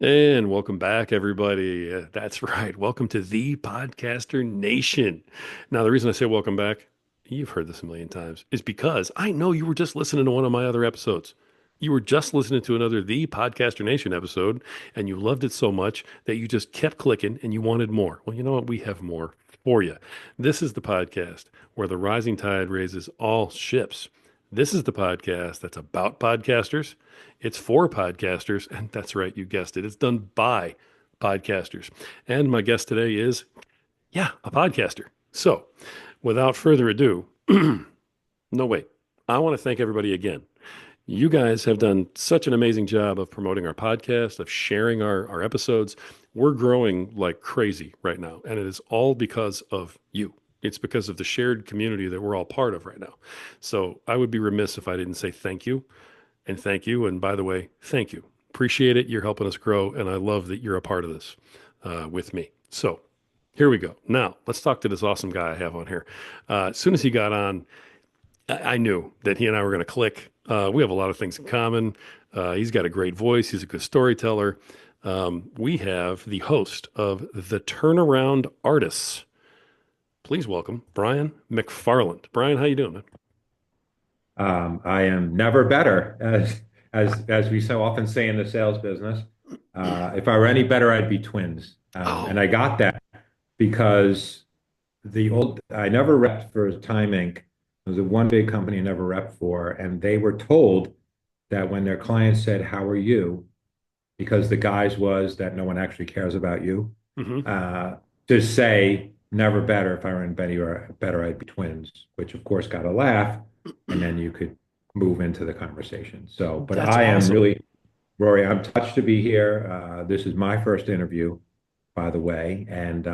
And welcome back, everybody. That's right. Welcome to the Podcaster Nation. Now, the reason I say welcome back, you've heard this a million times, is because I know you were just listening to one of my other episodes. You were just listening to another The Podcaster Nation episode, and you loved it so much that you just kept clicking and you wanted more. Well, you know what? We have more for you. This is the podcast where the rising tide raises all ships. This is the podcast that's about podcasters. It's for podcasters, and that's right, you guessed it. It's done by podcasters. And my guest today is, yeah, a podcaster. So, without further ado, no wait. I want to thank everybody again. You guys have done such an amazing job of promoting our podcast, of sharing our episodes. We're growing like crazy right now, and it is all because of you. It's because of the shared community that we're all part of right now. So I would be remiss if I didn't say thank you and thank you. And by the way, thank you. Appreciate it. You're helping us grow. And I love that you're a part of this with me. So here we go. Now, let's talk to this awesome guy I have on here. As soon as he got on, I knew that he and I were going to click. We have a lot of things in common. He's got a great voice. He's a good storyteller. We have the host of The Turnaround Artists. Please welcome Brian McFarland. Brian, how you doing, man? I am never better, as we so often say in the sales business. If I were any better, I'd be twins. And Oh, I got that because I never repped for Time Inc. It was the one big company I never repped for, and they were told that when their clients said, "How are you?" because the guise was that no one actually cares about you, hmm uh, to say never better. If I were in Betty or better, I'd be twins, which of course got a laugh, and then you could move into the conversation. So, but that's I am awesome. really, Rory, I'm touched to be here. This is my first interview, by the way, and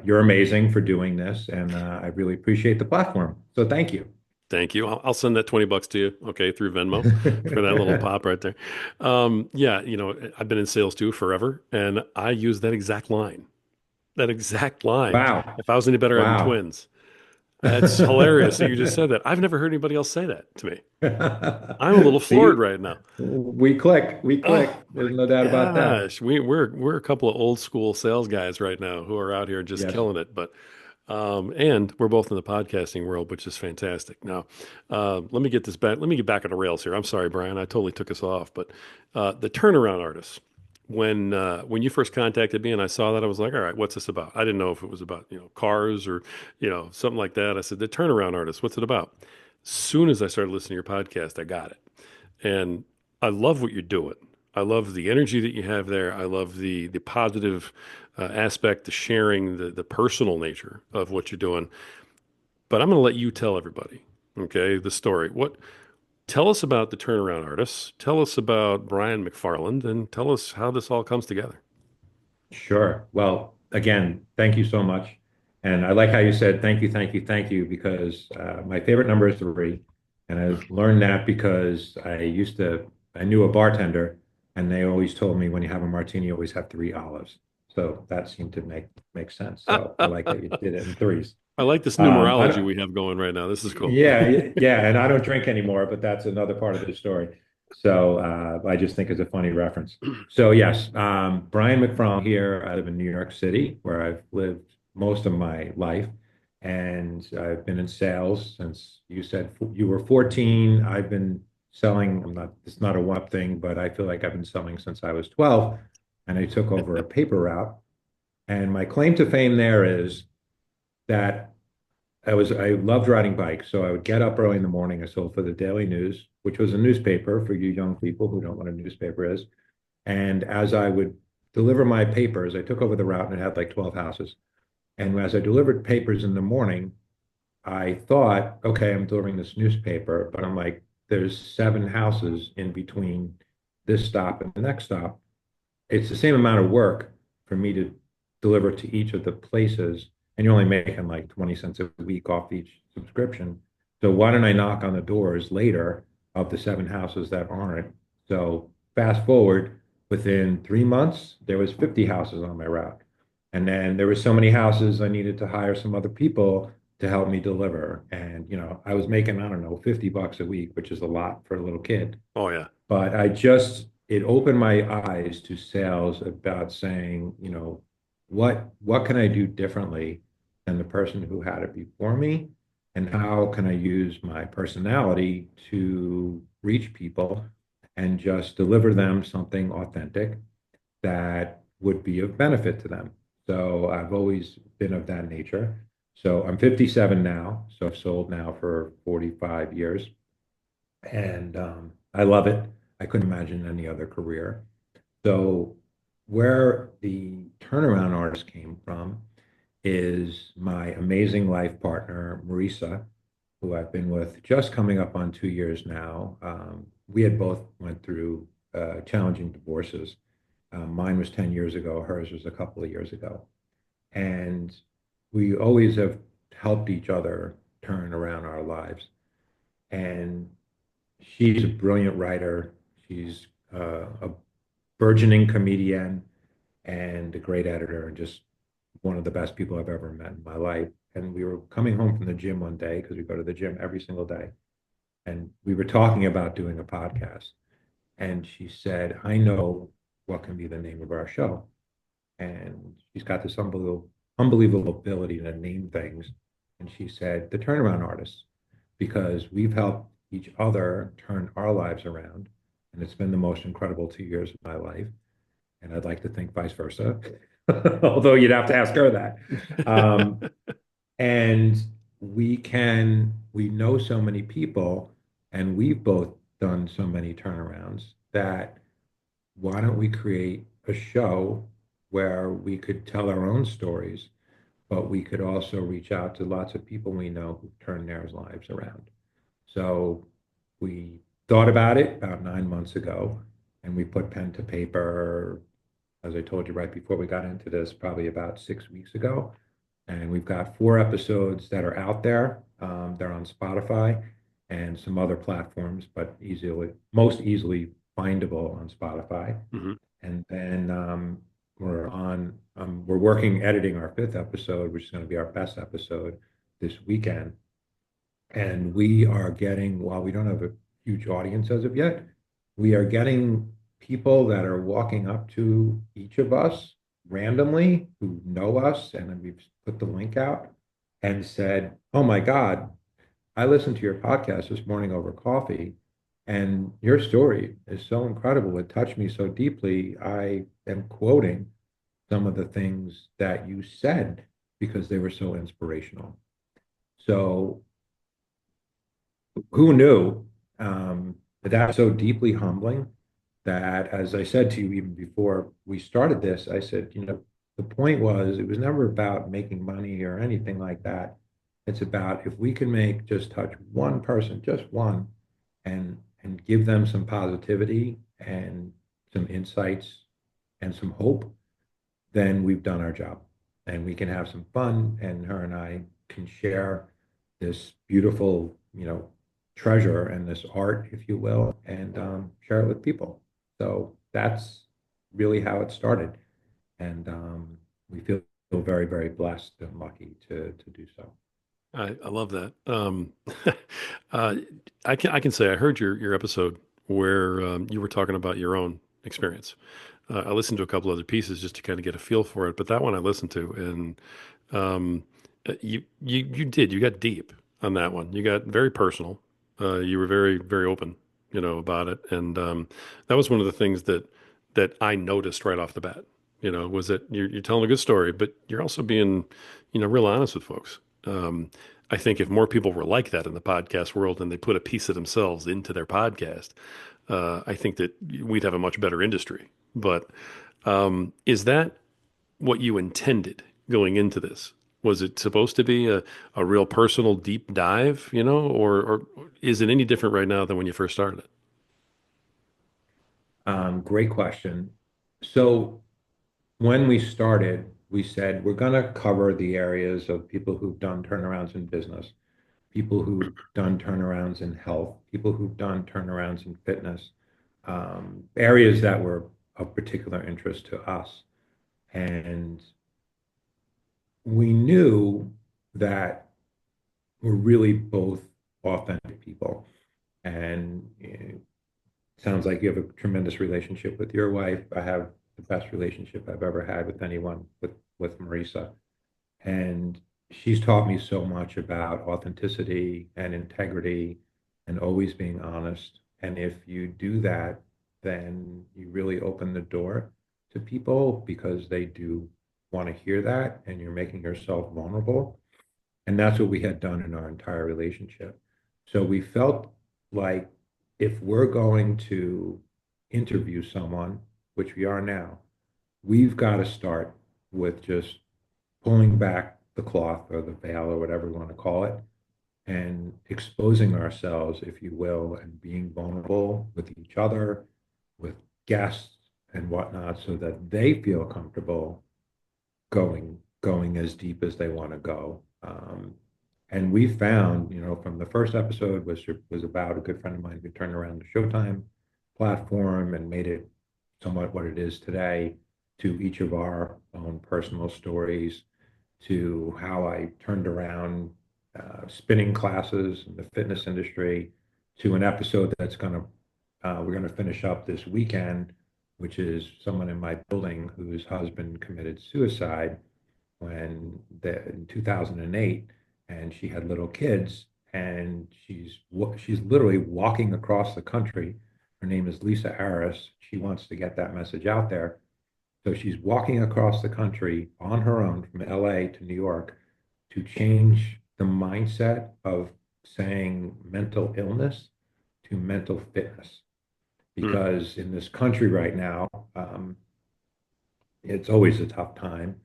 you're amazing for doing this, and I really appreciate the platform. So thank you. Thank you. I'll send that $20 to you, okay, through Venmo for that little pop right there. Yeah, I've been in sales too forever, and I use that exact line. That exact line. Wow. If I was any better, I'd be Wow. twins. That's hilarious that you just said that. I've never heard anybody else say that to me. I'm a little floored See, right now. we click, we Oh click. There's my no doubt about that. gosh, we're a couple of old school sales guys right now who are out here just Yes. killing it. But and we're both in the podcasting world, which is fantastic. Now, let me get this back. Let me get back on the rails here. I'm sorry, Brian. I totally took us off. But the turnaround artists. When you first contacted me and I saw that, I was like, all right, what's this about? I didn't know if it was about cars or something like that. I said the turnaround artist. What's it about? Soon as I started listening to your podcast, I got it. And I love what you're doing. I love the energy that you have there. I love the positive aspect, the sharing, the personal nature of what you're doing. But I'm going to let you tell everybody, okay, the story. Tell us about the turnaround artists. Tell us about Brian McFarland, and tell us how this all comes together. Sure. Well, again, thank you so much. And I like how you said thank you, thank you, thank you, because my favorite number is three. And I learned that because I knew a bartender, and they always told me when you have a martini, you always have three olives. So that seemed to make sense. So I like that you did it in threes. I like this I numerology don't, we have going right now. This is cool. yeah, and I don't drink anymore, but that's another part of the story. So I just think it's a funny reference. So yes, Brian McFarland here. I live in New York City, where I've lived most of my life, and I've been in sales since you said you were 14. I've been selling. I'm not. It's not a one thing, but I feel like I've been selling since I was 12, and I took over a paper route. And my claim to fame there is that I loved riding bikes, so I would get up early in the morning. I sold for the Daily News, which was a newspaper for you young people who don't know what a newspaper is. And as I would deliver my papers, I took over the route and it had like 12 houses. And as I delivered papers in the morning, I thought, okay, I'm delivering this newspaper, but I'm like, there's seven houses in between this stop and the next stop. It's the same amount of work for me to deliver to each of the places, and you're only making like 20 cents a week off each subscription. So why don't I knock on the doors later of the seven houses that aren't? So fast forward, within 3 months, there was 50 houses on my route. And then there were so many houses I needed to hire some other people to help me deliver. And I was making, I don't know, $50 a week, which is a lot for a little kid. Oh yeah. But I just it opened my eyes to sales about saying, what can I do differently than the person who had it before me? And how can I use my personality to reach people and just deliver them something authentic that would be of benefit to them? So I've always been of that nature. So I'm 57 now, so I've sold now for 45 years, and I love it. I couldn't imagine any other career. So where the turnaround artist came from is my amazing life partner, Marisa, who I've been with just coming up on 2 years now. We had both went through challenging divorces. Mine was 10 years ago, hers was a couple of years ago. And we always have helped each other turn around our lives. And she's a brilliant writer. She's a burgeoning comedian and a great editor, and just one of the best people I've ever met in my life. And we were coming home from the gym one day because we go to the gym every single day. And we were talking about doing a podcast. And she said, I know what can be the name of our show. And she's got this unbelievable ability to name things. And she said, The Turnaround Artists, because we've helped each other turn our lives around. And it's been the most incredible 2 years of my life. And I'd like to think vice versa, although you'd have to ask her that. Um, and we know so many people, and we've both done so many turnarounds that why don't we create a show where we could tell our own stories, but we could also reach out to lots of people we know who've turned their lives around. So we thought about it about 9 months ago, and we put pen to paper, as I told you right before we got into this, probably about 6 weeks ago. And we've got 4 episodes that are out there. They're on Spotify and some other platforms, but most easily findable on Spotify. Mhm. And then we're working editing our fifth episode, which is going to be our best episode this weekend. And we are getting, while we don't have a huge audience as of yet, we are getting people that are walking up to each of us randomly who know us, and then we've put the link out and said, "Oh my God, I listened to your podcast this morning over coffee, and your story is so incredible. It touched me so deeply. I am quoting some of the things that you said because they were so inspirational." So who knew? But that's so deeply humbling that, as I said to you even before we started this, I said, the point was it was never about making money or anything like that. It's about if we can just touch one person, just one, and give them some positivity and some insights and some hope, then we've done our job. And we can have some fun, and her and I can share this beautiful, treasure and this art, if you will, and share it with people. So that's really how it started. And we feel very, very blessed and lucky to do so. I love that. Uh, I can say I heard your episode where you were talking about your own experience. I listened to a couple other pieces just to kind of get a feel for it, but that one I listened to, and you got deep on that one. You got very personal. You were very very open, about it, and that was one of the things that I noticed right off the bat. Was that you're telling a good story, but you're also being, real honest with folks. I think if more people were like that in the podcast world and they put a piece of themselves into their podcast, I think that we'd have a much better industry. But is that what you intended going into this? Was it supposed to be a real personal deep dive, or is it any different right now than when you first started it? Great question. So when we started, we said we're going to cover the areas of people who've done turnarounds in business, people who've done turnarounds in health, people who've done turnarounds in fitness, areas that were of particular interest to us. And we knew that we're really both authentic people. And sounds like you have a tremendous relationship with your wife. I have the best relationship I've ever had with anyone with Marisa. And she's taught me so much about authenticity and integrity and always being honest. And if you do that, then you really open the door to people because they do want to hear that and you're making yourself vulnerable. And that's what we had done in our entire relationship. So we felt like if we're going to interview someone, which we are now, we've got to start with just pulling back the cloth or the veil or whatever we want to call it and exposing ourselves, if you will, and being vulnerable with each other, with guests and whatnot, so that they feel comfortable going as deep as they want to go. And we found, from the first episode was about a good friend of mine who turned around the Showtime platform and made it somewhat what it is today, to each of our own personal stories, to how I turned around spinning classes in the fitness industry, to an episode that's we're going to finish up this weekend, which is someone in my building whose husband committed suicide in 2008, and she had little kids, and she's literally walking across the country. Her name is Lisa Harris. She wants to get that message out there. So she's walking across the country on her own from LA to New York to change the mindset of saying mental illness to mental fitness. Mm. Because in this country right now, it's always a tough time,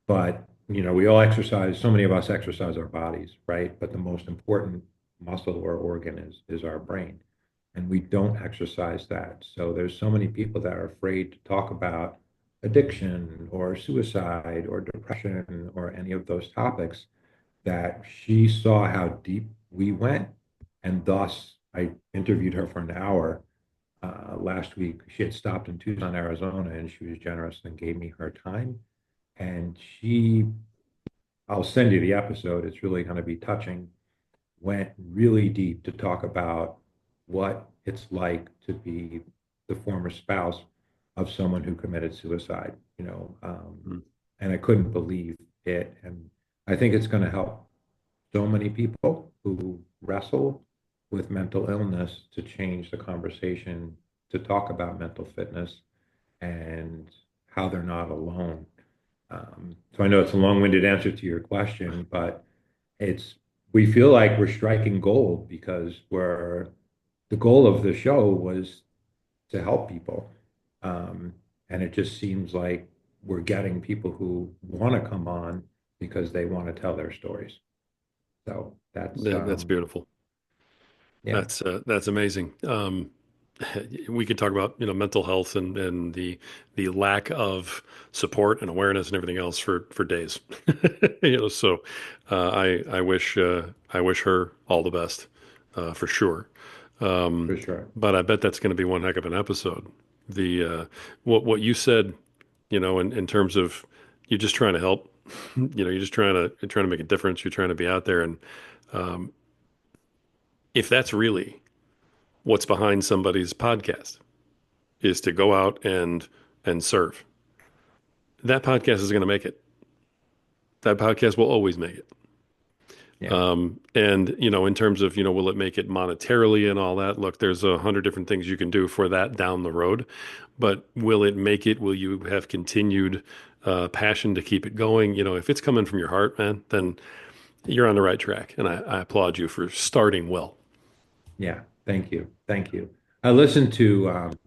but we all exercise. So many of us exercise our bodies, right? But the most important muscle or organ is our brain, and we don't exercise that. So there's so many people that are afraid to talk about addiction or suicide or depression or any of those topics, that she saw how deep we went, and thus I interviewed her for an hour last week. She had stopped in Tucson, Arizona, and she was generous and gave me her time. And I'll send you the episode. It's really going to be touching. Went really deep to talk about what it's like to be the former spouse of someone who committed suicide, Mm. and I couldn't believe it. And I think it's going to help so many people who wrestle with mental illness to change the conversation, to talk about mental fitness and how they're not alone. So I know it's a long-winded answer to your question, but it's we feel like we're striking gold because the goal of the show was to help people. Um, and it just seems like we're getting people who want to come on because they want to tell their stories. So That's beautiful. yeah, That's amazing. We could talk about mental health and the lack of support and awareness and everything else for days. So I wish her all the best for sure. Um, for sure. but I bet that's going to be one heck of an episode. The what you said, in terms of you're just trying to help, you're just trying to make a difference. You're trying to be out there, and um, if that's really what's behind somebody's podcast is to go out and serve. That podcast is going to make it. That podcast will always make it. Yeah, And in terms of will it make it monetarily and all that? Look, there's 100 different things you can do for that down the road, but will it make it? Will you have continued passion to keep it going? If it's coming from your heart, man, then you're on the right track, and I applaud you for starting well. yeah. Thank you, thank you. I listened to I'm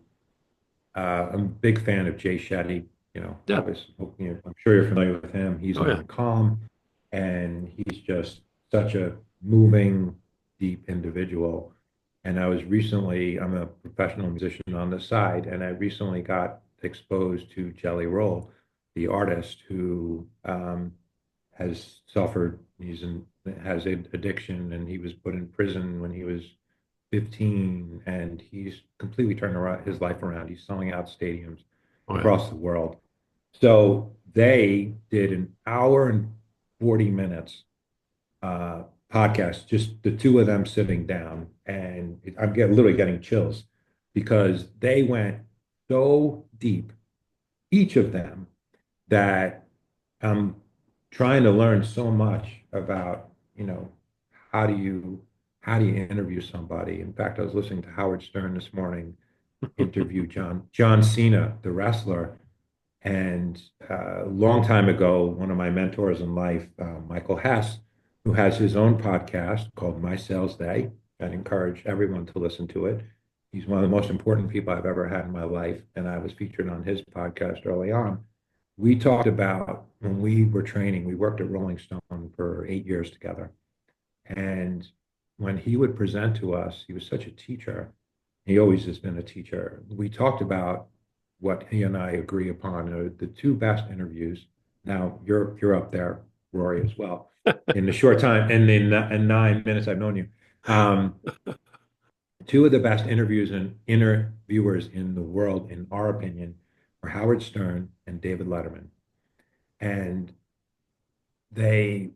a big fan of Jay Shetty. Yeah. Obviously, I'm sure you're familiar with him. He's Oh yeah. on Calm, and he's just such a moving, deep individual. And I'm a professional musician on the side, and I recently got exposed to Jelly Roll, the artist who has suffered. Has addiction, and he was put in prison when he was 15, and he's completely turned around his life around. He's selling out stadiums Oh yeah. across the world. So they did an hour and 40 minutes podcast, just the two of them sitting down, and literally getting chills because they went so deep, each of them, that I'm trying to learn so much about, you know, how do you how do you interview somebody? In fact, I was listening to Howard Stern this morning interview John Cena, the wrestler, and a long time ago, one of my mentors in life, Michael Hess, who has his own podcast called My Sales Day. I'd encourage everyone to listen to it. He's one of the most important people I've ever had in my life, and I was featured on his podcast early on. We talked about when we were training, we worked at Rolling Stone for 8 years together. And when he would present to us, he was such a teacher. He always has been a teacher. We talked about what he and I agree upon are the two best interviews. Now you're up there, Rory, as well. In the short time and in 9 minutes I've known you, um, two of the best interviews and interviewers in the world, in our opinion, were Howard Stern and David Letterman. And they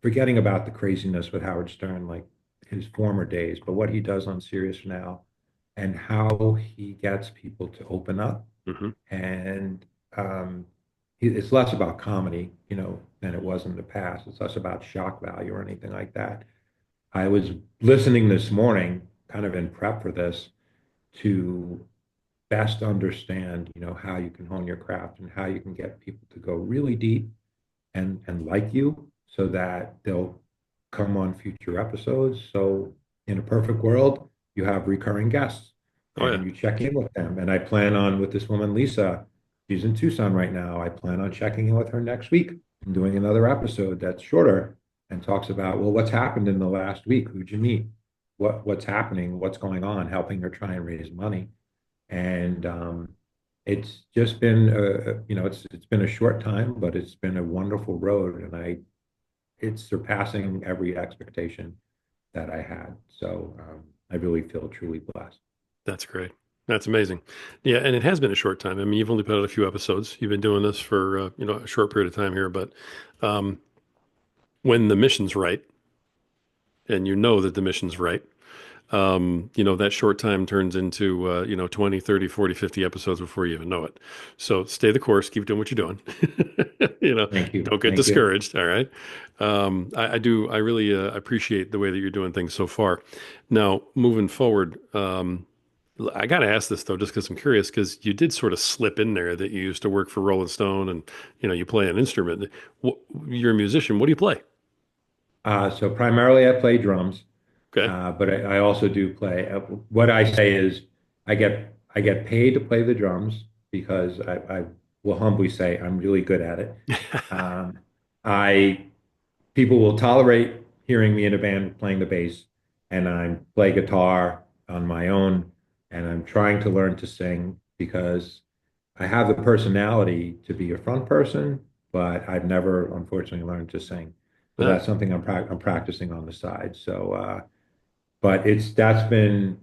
forgetting about the craziness with Howard Stern, like his former days, but what he does on Sirius now and how he gets people to open up. Hmm. And it's less about comedy, than it was in the past. It's less about shock value or anything like that. I was listening this morning, kind of in prep for this, to best understand, how you can hone your craft and how you can get people to go really deep and like you so that they'll come on future episodes. So in a perfect world, you have recurring guests Oh yeah. and you check in with them. And I plan on with this woman, Lisa, she's in Tucson right now. I plan on checking in with her next week and doing another episode that's shorter and talks about, well, what's happened in the last week? Who'd you meet? What's happening? What's going on? Helping her try and raise money. And it's just been it's been a short time, but it's been a wonderful road, and it's surpassing every expectation that I had. So I really feel truly blessed. That's great. That's amazing. Yeah, and it has been a short time. I mean, you've only put out a few episodes. You've been doing this for a short period of time here, but um, when the mission's right, and you know that the mission's right, that short time turns into 20, 30, 40, 50 episodes before you even know it. So stay the course, keep doing what you're doing. Thank you. Don't get Thank you. discouraged. All right. I really appreciate the way that you're doing things so far. Now, moving forward, I got to ask this though, just because I'm curious, because you did sort of slip in there that you used to work for Rolling Stone and, you play an instrument. You're a musician. What do you play? So primarily I play drums, Okay. but I also do play. What I say is I get paid to play the drums because I will humbly say I'm really good at it. Um, I People will tolerate hearing me in a band playing the bass, and I play guitar on my own, and I'm trying to learn to sing because I have the personality to be a front person, but I've never, unfortunately, learned to sing. So Ah, that's something I'm practicing on the side. So, but that's been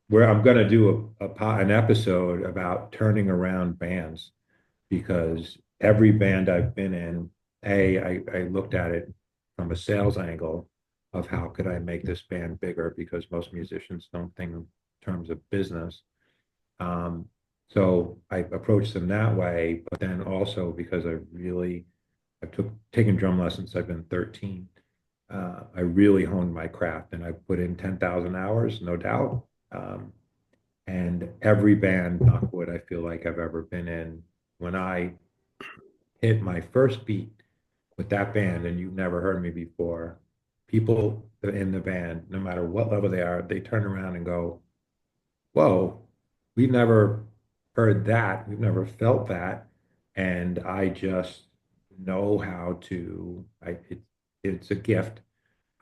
where I'm going to do an episode about turning around bands because every band I've been in, I looked at it from a sales angle of how could I make this band bigger because most musicians don't think in terms of business. Um, so I approached them that way, but then also because I've taken drum lessons. I've been 13. I really honed my craft and I put in 10,000 hours, no doubt. Um, and every band, knock wood, I feel like I've ever been in, when I hit my first beat with that band and you've never heard me before, people in the band, no matter what level they are, they turn around and go, whoa, we've never heard that. We've never felt that. And I just know how to, it's a gift,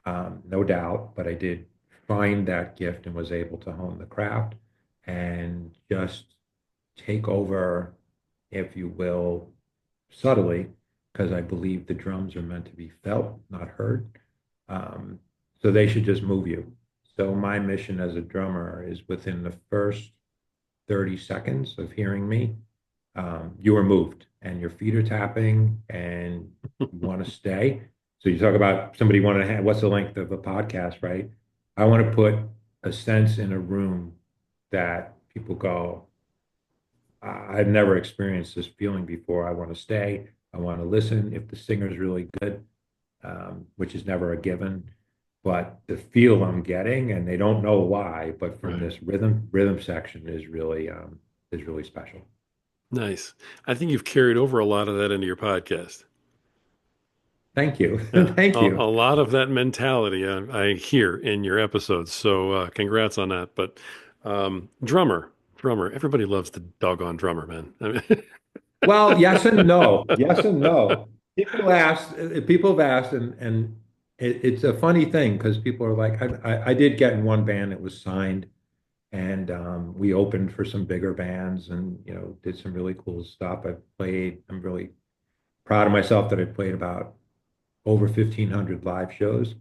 no doubt, but I did find that gift and was able to hone the craft and just take over, if you will, subtly, because I believe the drums are meant to be felt, not heard. Um, so they should just move you. So my mission as a drummer is within the first 30 seconds of hearing me, you are moved and your feet are tapping and you want to stay. So you talk about somebody wanting to have, what's the length of a podcast, right? I want to put a sense in a room that people go, I've never experienced this feeling before. I want to stay. I want to listen. If the singer's really good, which is never a given, but the feel I'm getting, and they don't know why, but from Right. this rhythm section is really special. Nice. I think you've carried over a lot of that into your podcast. Thank you. Yeah, Thank a you. lot of that mentality I hear in your episodes. So congrats on that. But drummer. Everybody loves the doggone drummer, man. I mean, Well, yes and no. Yes and no. People have asked, and it's a funny thing because people are like, I did get in one band that was signed, and we opened for some bigger bands, and did some really cool stuff. I'm really proud of myself that I played about over 1,500 live shows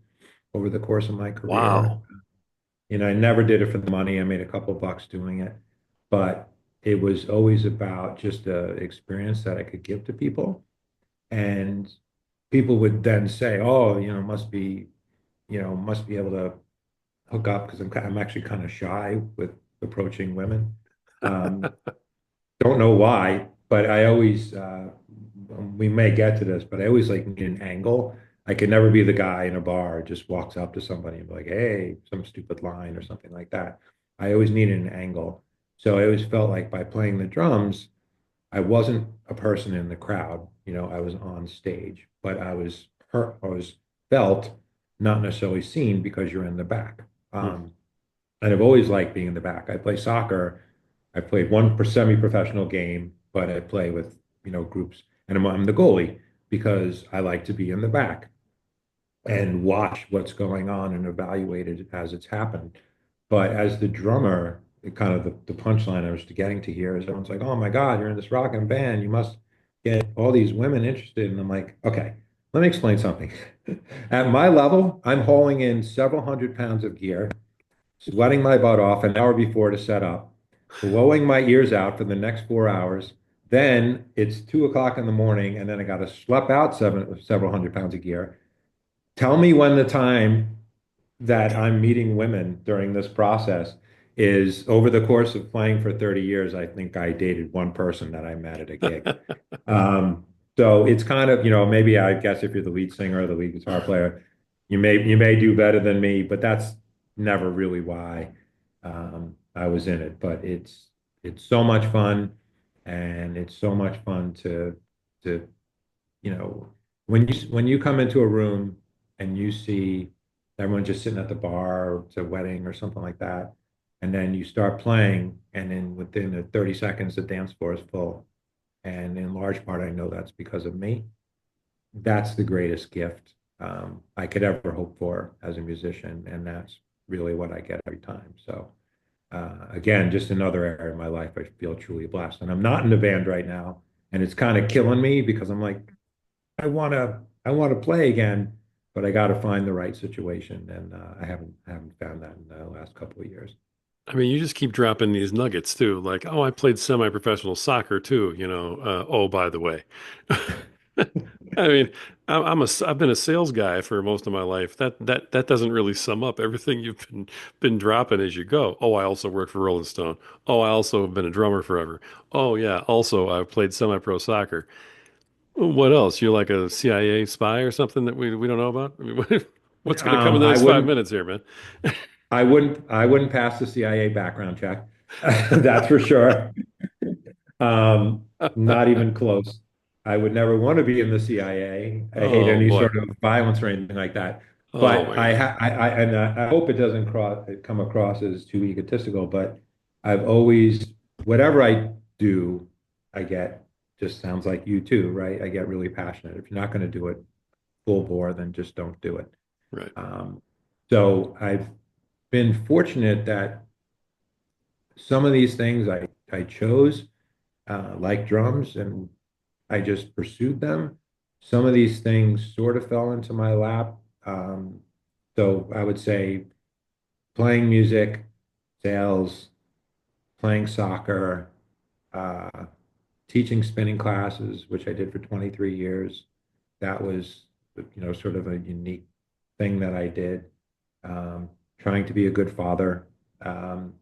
over the course of my career. wow. I never did it for the money. I made a couple bucks doing it, but it was always about just the experience that I could give to people. And people would then say, "Oh, must be able to hook up," because I'm actually kind of shy with approaching women. Um, don't know why, but I always, we may get to this, but I always like need an angle. I could never be the guy in a bar who just walks up to somebody and be like, hey, some stupid line or something like that. I always needed an angle. So I always felt like by playing the drums, I wasn't a person in the crowd. I was on stage, but I was felt, not necessarily seen because you're in the back. Hmm. And I've always liked being in the back. I play soccer. I played one semi-professional game, but I play with, groups, and I'm the goalie because I like to be in the back and watch what's going on and evaluate it as it's happened. But as the drummer, kind of the punchline I was getting to here is everyone's like, oh my God, you're in this rockin' band. You must get all these women interested. And I'm like, okay, let me explain something. At my level, I'm hauling in several hundred pounds of gear, sweating my butt off an hour before to set up, blowing my ears out for the next 4 hours. Then it's 2 o'clock in the morning, and then I got to schlep out several hundred pounds of gear. Tell me when the time that I'm meeting women during this process is over the course of playing for 30 years. I think I dated one person that I met at a gig. Um, so it's kind of, maybe I guess if you're the lead singer or the lead guitar player, you may do better than me, but that's never really why I was in it. But it's so much fun, and it's so much fun to you know when you come into a room and you see everyone just sitting at the bar, or it's a wedding or something like that, and then you start playing, and then within the 30 seconds the dance floor is full, and in large part I know that's because of me. That's the greatest gift I could ever hope for as a musician, and that's really what I get every time. So again, just another area of my life I feel truly blessed. And I'm not in a band right now, and it's kind of killing me because I'm like, I want to play again, but I got to find the right situation, and I haven't found that in the last couple of years. I mean, you just keep dropping these nuggets too, like, oh, I played semi-professional soccer too, oh, by the way. I mean, I've been a sales guy for most of my life. That doesn't really sum up everything you've been dropping as you go. Oh, I also work for Rolling Stone. Oh, I also have been a drummer forever. Oh yeah, also I've played semi-pro soccer. What else? You're like a CIA spy or something that we don't know about? I mean, what's going to come in the I next five wouldn't minutes here, man? I wouldn't pass the CIA background check. That's for sure. Not even close. I would never want to be in the CIA. I hate Oh any boy. sort of violence or anything like that. Oh But my God. I hope it doesn't come across as too egotistical. But I've always, whatever I do, I get, just sounds like you too, right? I get really passionate. If you're not going to do it full bore, then just don't do it. Right. Um, so I've been fortunate that some of these things I chose, like drums, and I just pursued them. Some of these things sort of fell into my lap. So I would say playing music, sales, playing soccer, uh, teaching spinning classes, which I did for 23 years. That was, sort of a unique thing that I did. Trying to be a good father. Um,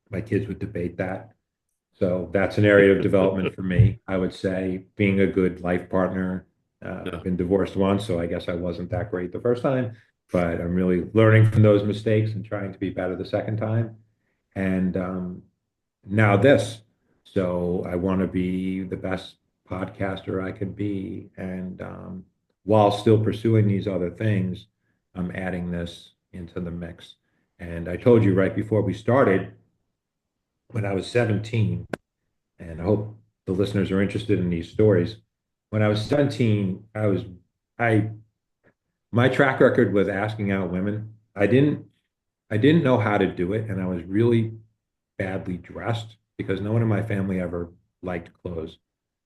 My kids would debate that. So that's an area of development for me. I would say being a good life partner. I've Yeah. been divorced once, so I guess I wasn't that great the first time, but I'm really learning from those mistakes and trying to be better the second time. And now this. So I want to be the best podcaster I could be. And while still pursuing these other things, I'm adding this into the mix. And I told you right before we started, when I was 17, and I hope the listeners are interested in these stories. When I was 17, I my track record was asking out women. I didn't know how to do it, and I was really badly dressed because no one in my family ever liked clothes.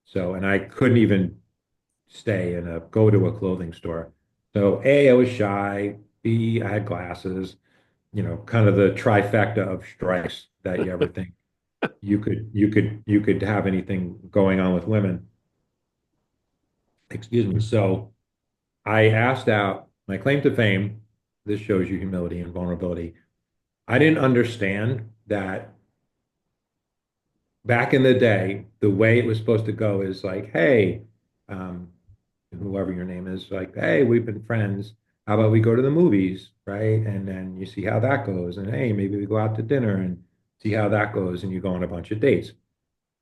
So, and I couldn't even go to a clothing store. So, A, I was shy. B, I had glasses, kind of the trifecta of strikes that you ever think you could have anything going on with women. Excuse me. So I asked out my claim to fame. This shows you humility and vulnerability. I didn't understand that back in the day, the way it was supposed to go is like, hey, um, whoever your name is, like, hey, we've been friends. How about we go to the movies, right? And then you see how that goes. And hey, maybe we go out to dinner and see how that goes. And you go on a bunch of dates.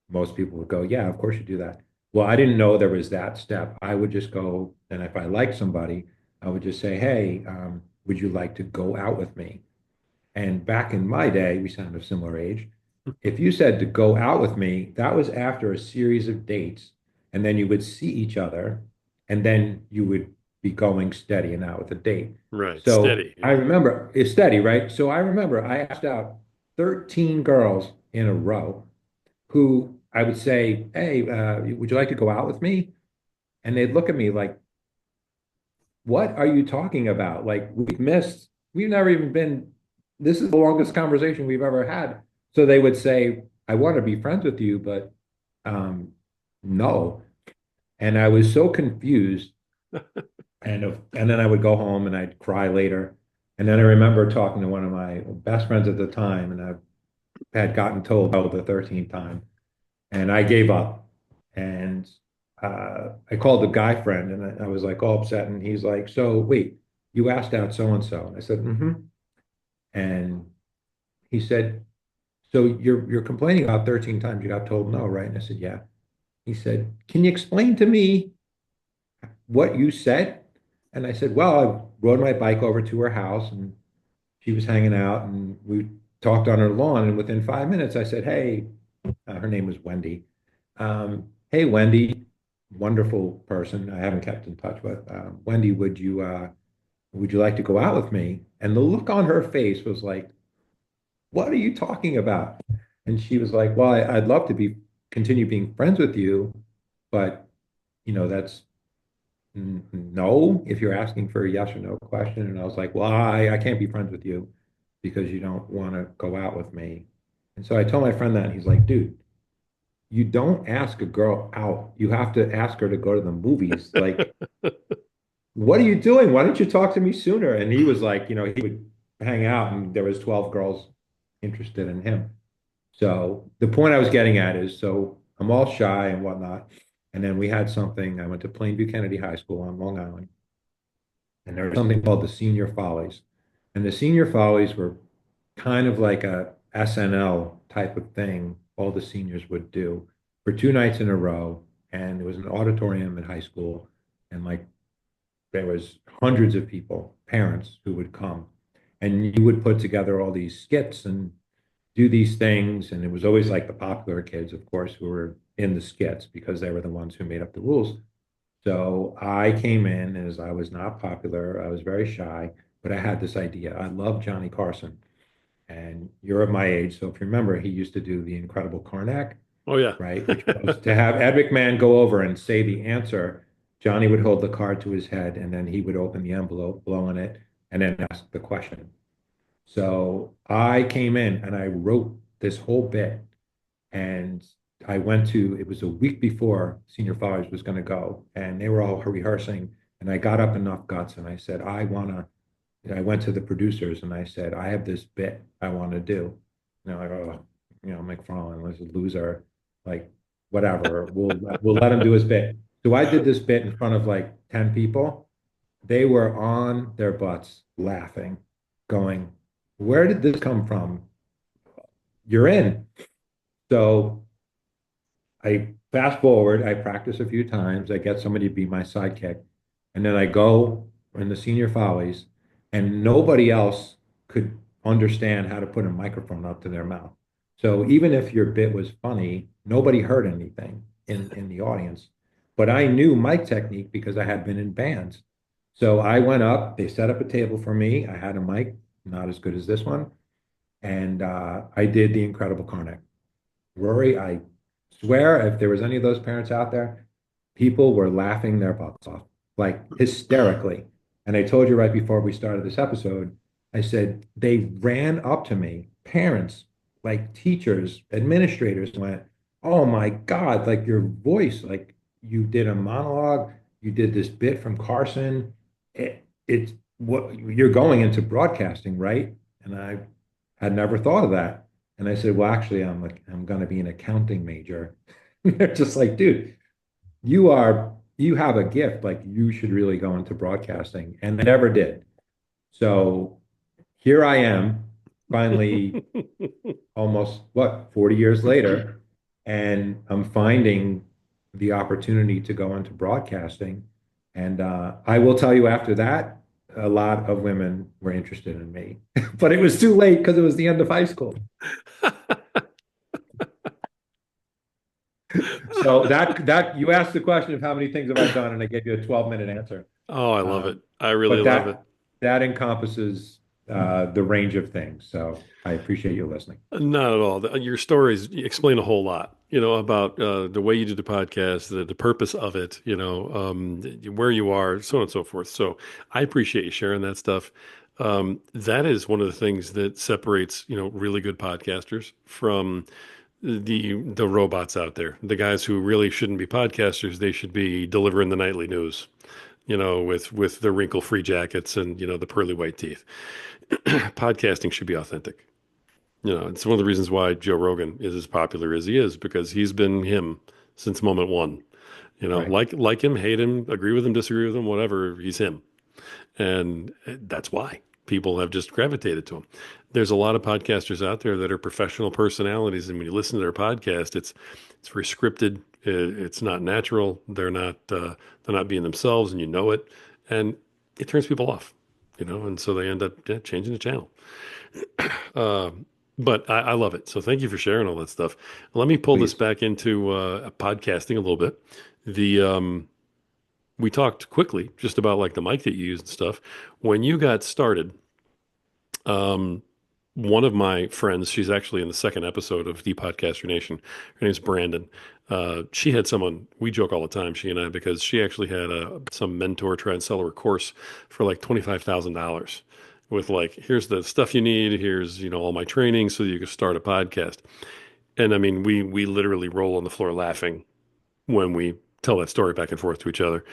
Most people would go, yeah, of course you do that. Well, I didn't know there was that step. I would just go, and if I liked somebody, I would just say, hey, would you like to go out with me? And back in my day, we sound of similar age. If you said to go out with me, that was after a series of dates, and then you would see each other, and then you would be going steady and out with a date. Right. So Steady. I Yeah. remember it's steady, right? So I remember I asked out 13 girls in a row who I would say, hey, would you like to go out with me? And they'd look at me like, what are you talking about? Like, we've never even been, this is the longest conversation we've ever had. So they would say, I want to be friends with you, but um, no. And I was so confused. And then I would go home and I'd cry later. And then I remember talking to one of my best friends at the time, and I had gotten told no the 13th time. And I gave up. And I called the guy friend, and I was like all upset. And he's like, "So wait, you asked out so and so?" And I said, "Mm-hmm." And he said, "So you're complaining about 13 times you got told no, right?" And I said, "Yeah." He said, "Can you explain to me what you said?" And I said, "Well, I rode my bike over to her house, and she was hanging out, and we talked on her lawn. And within 5 minutes, I said, 'Hey,' her name was Wendy. Hey, Wendy, wonderful person. I haven't kept in touch with. Wendy, would you like to go out with me?" And the look on her face was like, "What are you talking about?" And she was like, "Well, I'd love to continue being friends with you, but that's no, if you're asking for a yes or no question." And I was like, "Well, I can't be friends with you because you don't want to go out with me." And so I told my friend that, and he's like, "Dude, you don't ask a girl out. You have to ask her to go to the movies. Like, what are you doing? Why didn't you talk to me sooner?" And he was like, he would hang out and there was 12 girls interested in him. So the point I was getting at is, so I'm all shy and whatnot. And then we had something, I went to Plainview Kennedy High School on Long Island, and there was something called the Senior Follies. And the Senior Follies were kind of like a SNL type of thing all the seniors would do for 2 nights in a row. And it was an auditorium at high school. And like there was hundreds of people, parents who would come. And you would put together all these skits and do these things. And it was always like the popular kids, of course, who were in the skits because they were the ones who made up the rules. So I came in as I was not popular. I was very shy, but I had this idea. I love Johnny Carson, and you're of my age. So if you remember, he used to do the Incredible Karnak, Oh yeah. right? Which was to have Ed McMahon go over and say the answer. Johnny would hold the card to his head, and then he would open the envelope, blow on it, and then ask the question. So I came in and I wrote this whole bit, and it was a week before Senior Fathers was going to go, and they were all rehearsing. And I got up enough guts and I said, I went to the producers and I said, I have this bit I want to do. like, oh, McFarland was a loser, like whatever. We'll let him do his bit. So I did this bit in front of like 10 people. They were on their butts laughing, going, "Where did this come from? You're in." So I fast forward, I practice a few times, I get somebody to be my sidekick, and then I go in the senior follies, and nobody else could understand how to put a microphone up to their mouth. So even if your bit was funny, nobody heard anything in the audience. But I knew mic technique because I had been in bands. So I went up, they set up a table for me. I had a mic, not as good as this one, and I did the Incredible Carnegie. Rory, I swear, if there was any of those parents out there, people were laughing their butts off, like hysterically. And I told you right before we started this episode, I said they ran up to me, parents, like teachers, administrators, went, "Oh my God, like your voice, like you did a monologue, you did this bit from Carson. It's what you're going into broadcasting, right?" And I had never thought of that. And I said, well, actually, I'm going to be an accounting major. They're just like, dude, you have a gift. Like you should really go into broadcasting. And I never did. So here I am, finally, almost what, 40 years later, and I'm finding the opportunity to go into broadcasting. And I will tell you after that, a lot of women were interested in me, but it was too late because it was the end of high school. So that you asked the question of how many things have I done, and I gave you a 12-minute answer. Oh, I love it. Um, I really but love it. that encompasses the range of things. So I appreciate you listening. Not at all. Your stories explain a whole lot, about the way you do the podcast, the purpose of it, where you are, so on and so forth. So I appreciate you sharing that stuff. That is one of the things that separates, really good podcasters from the robots out there, the guys who really shouldn't be podcasters. They should be delivering the nightly news, with the wrinkle-free jackets and, the pearly white teeth. Podcasting should be authentic. It's one of the reasons why Joe Rogan is as popular as he is because he's been him since moment one. Right. Like him, hate him, agree with him, disagree with him, whatever, he's him. And that's why people have just gravitated to him. There's a lot of podcasters out there that are professional personalities, and when you listen to their podcast, it's very scripted. It's not natural. They're not being themselves, and you know it, and it turns people off. And so they end up changing the channel. Uh, but I love it. So thank you for sharing all that stuff. Let me pull this Please. back into podcasting a little bit. The We talked quickly just about like the mic that you use and stuff. When you got started, um, one of my friends, she's actually in the second episode of The Podcaster Nation. Her name's Brandon. She had someone, we joke all the time, she and I, because she actually had some mentor try and sell her a course for like $25,000 with like, here's the stuff you need, here's, all my training so you can start a podcast. And I mean, we literally roll on the floor laughing when we tell that story back and forth to each other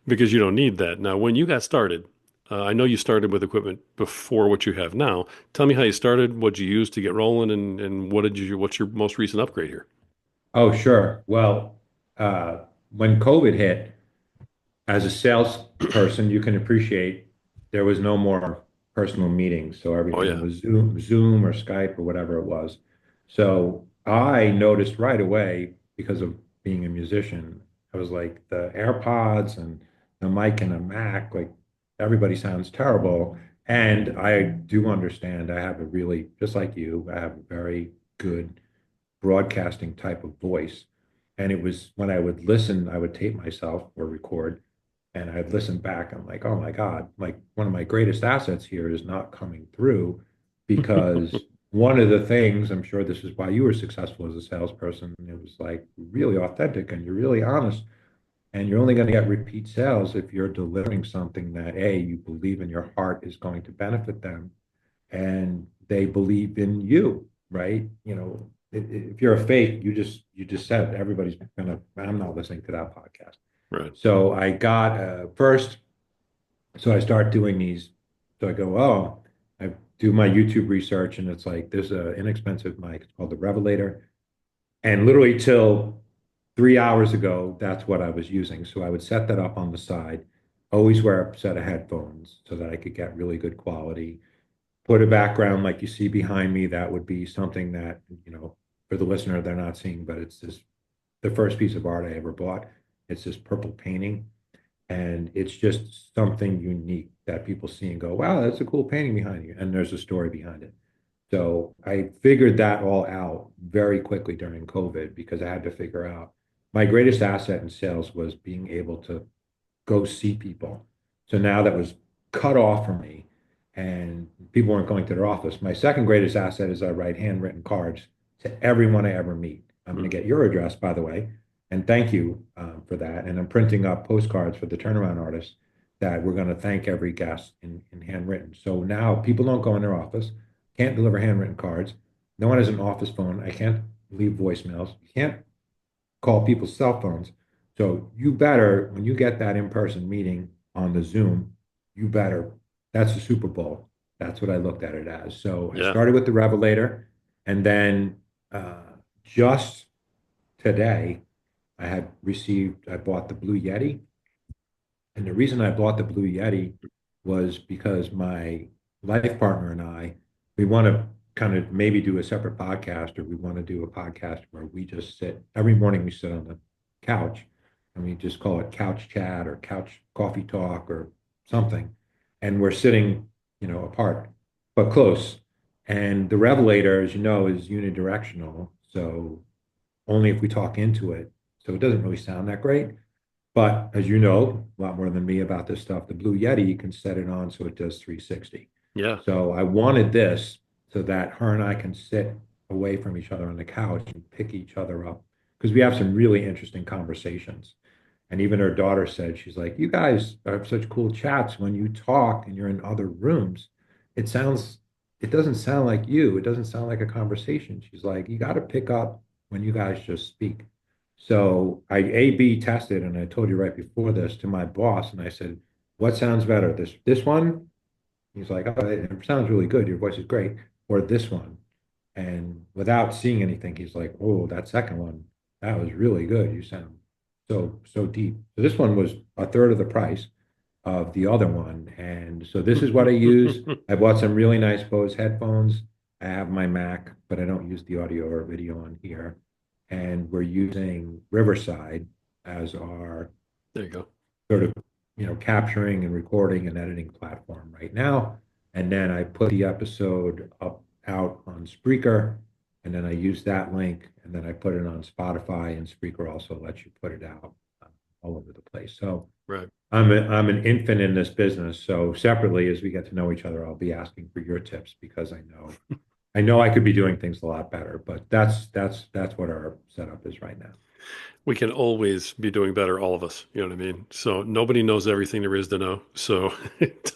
because you don't need that. Now, when you got started, I know you started with equipment before what you have now. Tell me how you started, what you used to get rolling, and what's your most recent upgrade here? Oh, sure. Well, when COVID hit, as a salesperson, you can appreciate there was no more personal meetings. So Oh everything yeah. was Zoom or Skype or whatever it was. So I noticed right away because of being a musician, I was like the AirPods and the mic and a Mac, like everybody sounds terrible. And I do understand I have a really, just like you, I have a very good broadcasting type of voice. And it was when I would listen, I would tape myself or record and I'd listen back. I'm like, oh my God, like one of my greatest assets here is not coming through because one of the things, I'm sure this is why you were successful as a salesperson, it was like really authentic and you're really honest. And you're only going to get repeat sales if you're delivering something that A, you believe in your heart is going to benefit them and they believe in you, right? If you're a fake, you just said everybody's gonna. I'm not listening to that podcast. Right. So I got first. So I start doing these. So I go, oh, I do my YouTube research, and it's like there's an inexpensive mic. It's called the Revelator. And literally till 3 hours ago, that's what I was using. So I would set that up on the side, always wear a set of headphones so that I could get really good quality. Put a background like you see behind me. That would be something that, for the listener, they're not seeing, but it's the first piece of art I ever bought. It's this purple painting. And it's just something unique that people see and go, wow, that's a cool painting behind you. And there's a story behind it. So I figured that all out very quickly during COVID because I had to figure out my greatest asset in sales was being able to go see people. So now that was cut off from me and people weren't going to their office. My second greatest asset is I write handwritten cards to everyone I ever meet. I'm going Mm. to get your address, by the way, and thank you for that. And I'm printing up postcards for the turnaround artists that we're going to thank every guest in handwritten. So now people don't go in their office, can't deliver handwritten cards. No one has an office phone. I can't leave voicemails. You can't call people's cell phones. So you better, when you get that in-person meeting on the Zoom, you better, that's the Super Bowl. That's what I looked at it as. So I Yeah. started with the Revelator, and then just today, I bought the Blue Yeti. And the reason I bought the Blue Yeti was because my life partner and we want to kind of maybe do a separate podcast, or we want to do a podcast where we just sit every morning, we sit on the couch and we just call it couch chat or couch coffee talk or something. And we're sitting, apart, but close. And the Revelator, as you know, is unidirectional. So only if we talk into it. So it doesn't really sound that great. But as you know, a lot more than me about this stuff, the Blue Yeti, you can set it on so it does 360. Yeah. So I wanted this so that her and I can sit away from each other on the couch and pick each other up because we have some really interesting conversations. And even her daughter said, she's like, you guys have such cool chats when you talk and you're in other rooms. It sounds, it doesn't sound like you. It doesn't sound like a conversation. She's like, you got to pick up when you guys just speak. So I A/B tested, and I told you right before this to my boss, and I said, "What sounds better, this one?" He's like, "Oh, it sounds really good. Your voice is great." Or this one, and without seeing anything, he's like, "Oh, that second one, that was really good. You sound so deep." So this one was a third of the price of the other one, and so this is what I use. I bought some really nice Bose headphones. I have my Mac, but I don't use the audio or video on here. And we're using Riverside as our There you go. sort of, capturing and recording and editing platform right now. And then I put the episode up out on Spreaker, and then I use that link, and then I put it on Spotify, and Spreaker also lets you put it out all over the place. So Right. I'm an infant in this business. So separately, as we get to know each other, I'll be asking for your tips because I know I could be doing things a lot better, but that's what our setup is right now. We can always be doing better, all of us. You know what I mean? So nobody knows everything there is to know. So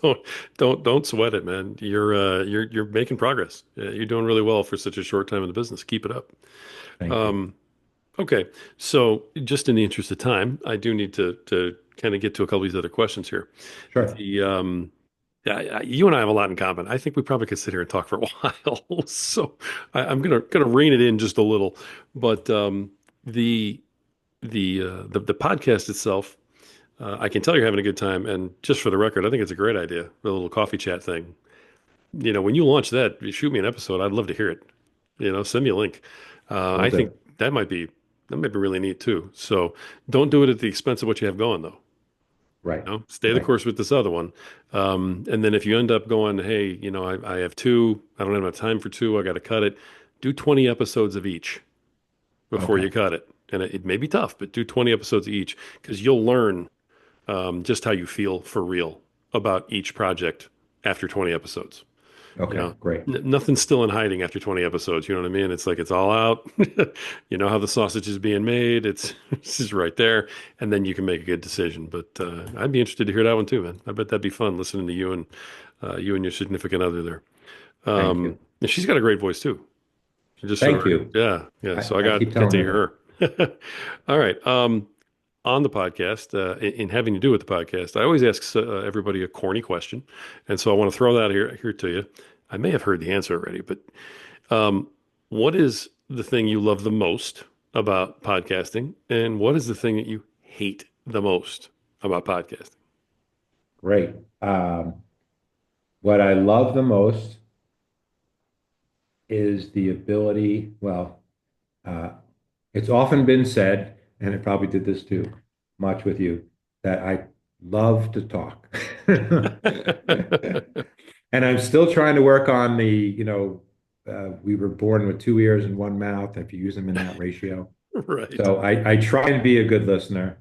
don't don't sweat it, man. You're making progress. You're doing really well for such a short time in the business. Keep it up. Thank you. Um, okay. So just in the interest of time, I do need to kind of get to a couple of these other questions here. Sure. The Yeah, you and I have a lot in common. I think we probably could sit here and talk for a while. So I'm gonna rein it in just a little. But the the podcast itself, I can tell you're having a good time. And just for the record, I think it's a great idea. The little coffee chat thing. When you launch that, you shoot me an episode. I'd love to hear it. Send me a link. Will I think do. that might be really neat too. So don't do it at the expense of what you have going, though. Right. Stay the Right. course with this other one. And then if you end up going, hey, I have two, I don't have enough time for two, I got to cut it. Do 20 episodes of each before you Okay. cut it. And it may be tough, but do 20 episodes each because you'll learn just how you feel for real about each project after 20 episodes. You Okay. know, Great. nothing's still in hiding after 20 episodes. You know what I mean? It's like it's all out. You know how the sausage is being made. It's just right there, and then you can make a good decision. But I'd be interested to hear that one too, man. I bet that'd be fun listening to you and your significant other there. Thank you. And she's got a great voice too. Just for the Thank record, you. yeah, yeah. So I I keep got telling to her that. hear her. All right. On the podcast, in having to do with the podcast, I always ask everybody a corny question, and so I want to throw that here to you. I may have heard the answer already, but um, what is the thing you love the most about podcasting, and what is the thing that you hate the most about podcasting? Great. What I love the most is the ability, well, uh, it's often been said, and it probably did this too, much with you, that I love to talk. And I'm still trying to work on we were born with two ears and one mouth, if you use them in that ratio. Right. So I try and be a good listener.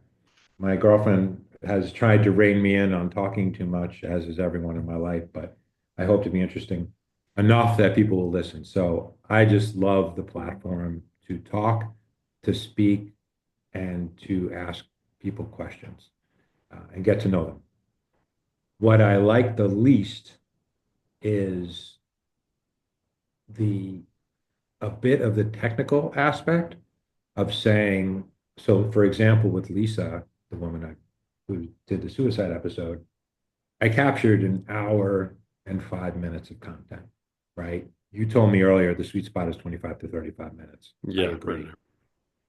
My girlfriend has tried to rein me in on talking too much, as is everyone in my life, but I hope to be interesting enough that people will listen. So I just love the platform to talk, to speak, and to ask people questions and get to know them. What I like the least is the a bit of the technical aspect of saying, so for example, with Lisa, the woman who did the suicide episode, I captured an hour and 5 minutes of content, right? You told me earlier the sweet spot is 25 to 35 minutes. I Yeah, right. agree.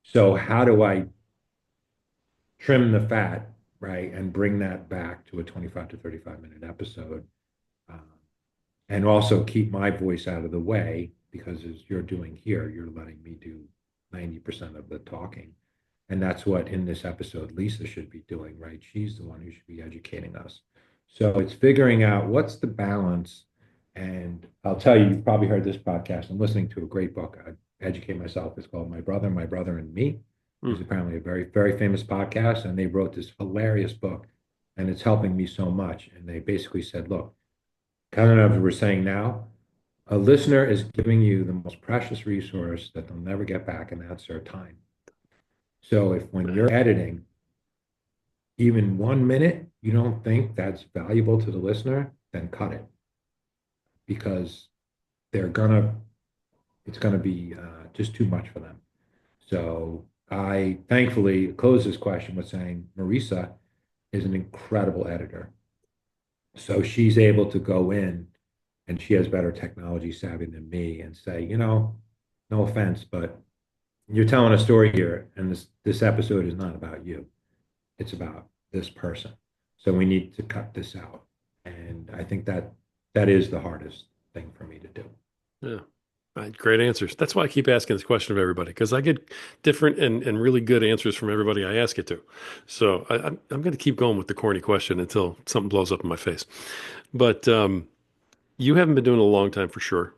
So how do I trim the fat, right, and bring that back to a 25 to 35-minute episode? Um, and also keep my voice out of the way because as you're doing here, you're letting me do 90% of the talking. And that's what in this episode Lisa should be doing, right? She's the one who should be educating us. So it's figuring out what's the balance. And I'll tell you, you've probably heard this podcast. I'm listening to a great book. I educate myself. It's called My Brother and Me. Hmm. It's apparently a very, very famous podcast. And they wrote this hilarious book. And it's helping me so much. And they basically said, look, kind of we're saying now, a listener is giving you the most precious resource that they'll never get back, and that's their time. So if when you're editing, even 1 minute, you don't think that's valuable to the listener, then cut it because they're gonna, it's gonna be just too much for them. So I thankfully close this question with saying Marisa is an incredible editor. So she's able to go in and she has better technology savvy than me and say, no offense, but you're telling a story here, and this episode is not about you. It's about this person. So we need to cut this out. And I think that is the hardest thing for me to do. Yeah. Right, great answers. That's why I keep asking this question of everybody because I get different and really good answers from everybody I ask it to. So I'm going to keep going with the corny question until something blows up in my face. But you haven't been doing it a long time for sure.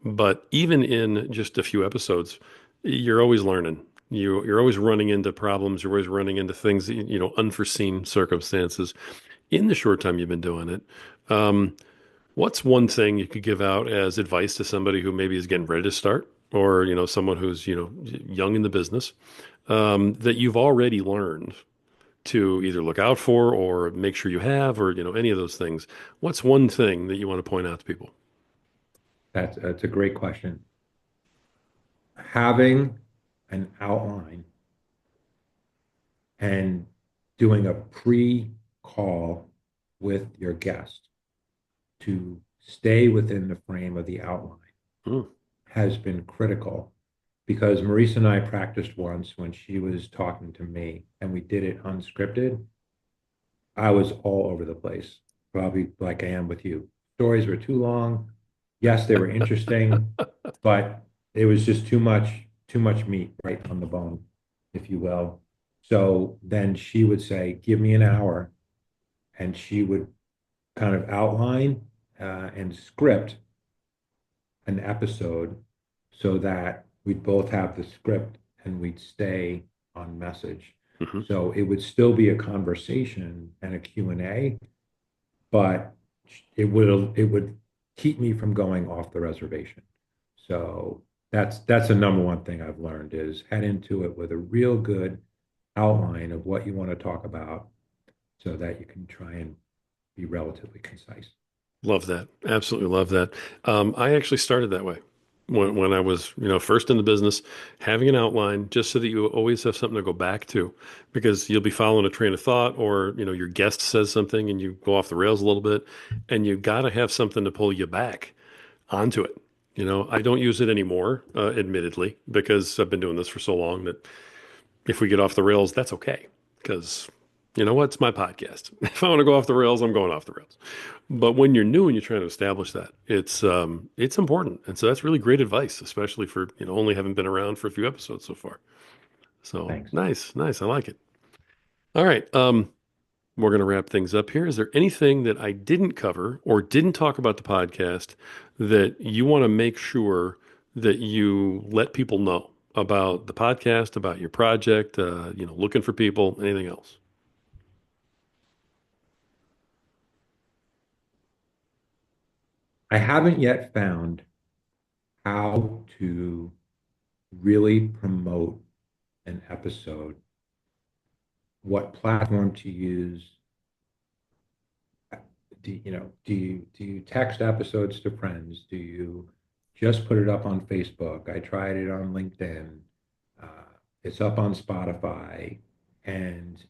But even in just a few episodes, you're always learning. You're always running into problems. You're always running into things, unforeseen circumstances. In the short time you've been doing it, um, what's one thing you could give out as advice to somebody who maybe is getting ready to start, or someone who's young in the business, that you've already learned to either look out for or make sure you have, or any of those things? What's one thing that you want to point out to people? That's a great question. Having an outline and doing a pre-call with your guest to stay within the frame of the outline Hmm. has been critical because Marisa and I practiced once when she was talking to me and we did it unscripted. I was all over the place, probably like I am with you. Stories were too long. Yes, they were interesting, but it was just too much meat right on the bone, if you will. So then she would say, "Give me an hour," and she would kind of outline and script an episode so that we'd both have the script and we'd stay on message. Hmm. So it would still be a conversation and a Q&A, but it would keep me from going off the reservation. So that's the number one thing I've learned is head into it with a real good outline of what you want to talk about so that you can try and be relatively concise. Love that. Absolutely love that. I actually started that way when I was, first in the business, having an outline just so that you always have something to go back to, because you'll be following a train of thought, or your guest says something and you go off the rails a little bit, and you got to have something to pull you back. onto it. I don't use it anymore, admittedly, because I've been doing this for so long that if we get off the rails, that's okay. Because you know what? It's my podcast. If I want to go off the rails, I'm going off the rails. But when you're new and you're trying to establish that, it's important. And so that's really great advice, especially for, only having been around for a few episodes so far. So Thanks. nice, nice. I like it. All right. We're going to wrap things up here. Is there anything that I didn't cover or didn't talk about the podcast that you want to make sure that you let people know about the podcast, about your project, looking for people, anything else? I haven't yet found how to really promote an episode, what platform to use. Do you text episodes to friends? Do you just put it up on Facebook? I tried it on LinkedIn. Uh, it's up on Spotify, and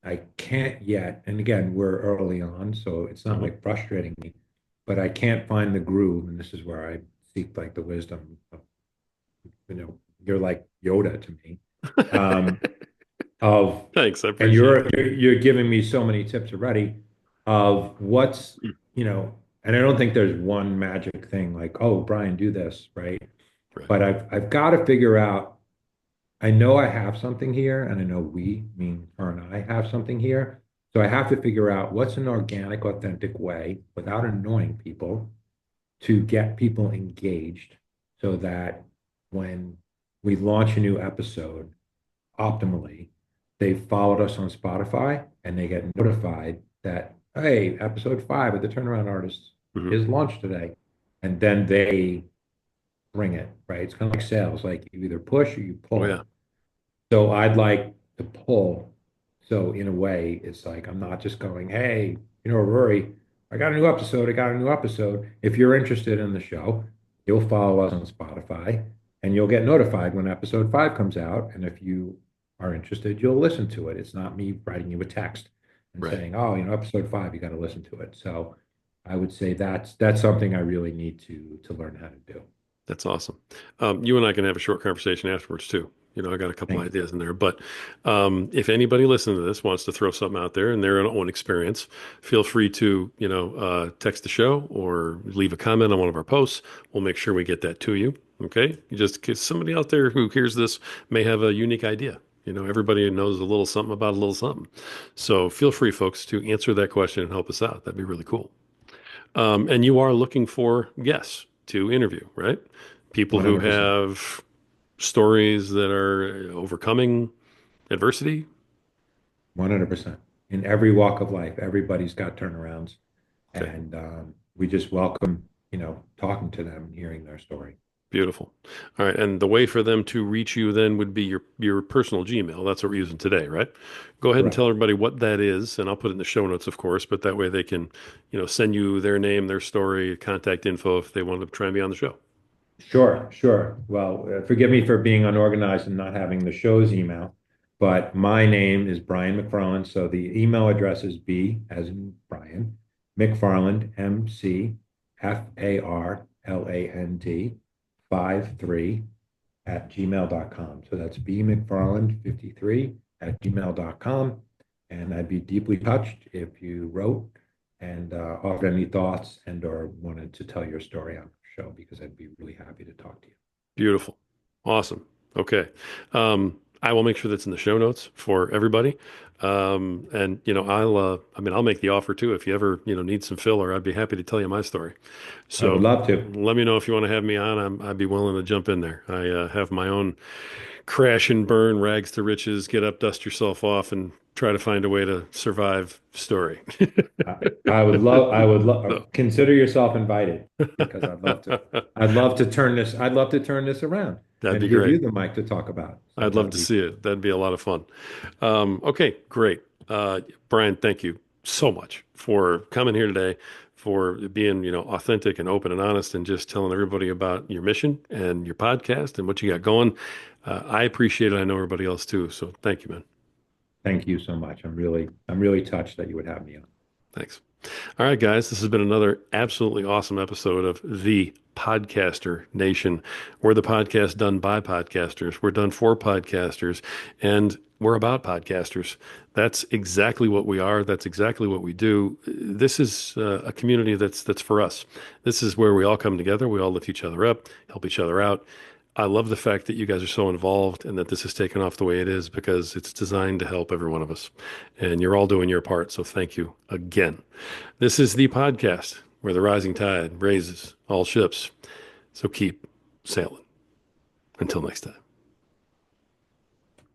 I can't yet. And again, we're early on, so it's not Hmm. like frustrating me, but I can't find the groove. And this is where I seek like the wisdom of, you're like Yoda to me. Um, of Thanks. I and appreciate you're giving me so many tips already of what's it. and I don't think there's one magic thing like, oh, Brian, do this, right? Right. But I've got to figure out. I know I have something here, and I know we, mean her and I, have something here. So I have to figure out what's an organic, authentic way without annoying people to get people engaged so that when we launch a new episode optimally, they followed us on Spotify and they get notified that, hey, episode 5 of the Turnaround Artists Hmm. is launched today. And then they bring it, right? It's kind of like sales, like you either push or you Oh yeah. pull. So I'd like to pull. So in a way, it's like I'm not just going, hey, Rory, I got a new episode. I got a new episode. If you're interested in the show, you'll follow us on Spotify and you'll get notified when episode 5 comes out. And if you are interested, you'll listen to it. It's not me writing you a text and Right. saying, oh, episode 5, you got to listen to it. So I would say that's something I really need to learn how to do. That's awesome. You and I can have a short conversation afterwards too. I got a couple Thank you. ideas in there, but if anybody listening to this wants to throw something out there and their own experience, feel free to, text the show or leave a comment on one of our posts. We'll make sure we get that to you. Okay. Just because somebody out there who hears this may have a unique idea. Everybody knows a little something about a little something. So feel free, folks, to answer that question and help us out. That'd be really cool. And you are looking for guests to interview, right? People who 100%. have stories that are overcoming adversity. 100%. In every walk of life, everybody's got turnarounds, Okay, and we just welcome, talking to them and hearing their story. beautiful. All right, and the way for them to reach you then would be your personal Gmail. That's what we're using today, right? Go ahead and tell Correct. everybody what that is, and I'll put it in the show notes, of course. But that way they can, send you their name, their story, contact info if they want to try and be on the show. Sure, sure. Well, forgive me for being unorganized and not having the show's email, but my name is Brian McFarland. So the email address is B as in Brian, McFarland, McFarland 53 at gmail.com. So that's bmcfarland53 at gmail.com. And I'd be deeply touched if you wrote and offered any thoughts and or wanted to tell your story on the show because I'd be really happy to talk to you. Beautiful. Awesome. Okay. I will make sure that's in the show notes for everybody. And I'll make the offer too. If you ever, need some filler, I'd be happy to tell you my story. I would So love to. let me know if you want to have me on. I'd be willing to jump in there. I have my own crash and burn, rags to riches, get up, dust yourself off, and try to find a way to survive story. I would So, love, consider yourself invited because I'd love to turn this around that'd be and give great. you the mic to talk about. So I'd love that'd to be see it. That'd be a lot of fun. Okay, great. Brian, thank you so much for coming here today, for being, authentic and open and honest and just telling everybody about your mission and your podcast and what you got going. I appreciate it. I know everybody else too. So thank you, man. Thank you so much. I'm really touched that you would have me on. Thanks. All right, guys, this has been another absolutely awesome episode of The Podcaster Nation. We're the podcast done by podcasters. We're done for podcasters, and we're about podcasters. That's exactly what we are. That's exactly what we do. This is a community that's for us. This is where we all come together. We all lift each other up, help each other out. I love the fact that you guys are so involved and that this has taken off the way it is because it's designed to help every one of us. And you're all doing your part. So thank you again. This is the podcast where the rising tide raises all ships. So keep sailing. Until next time.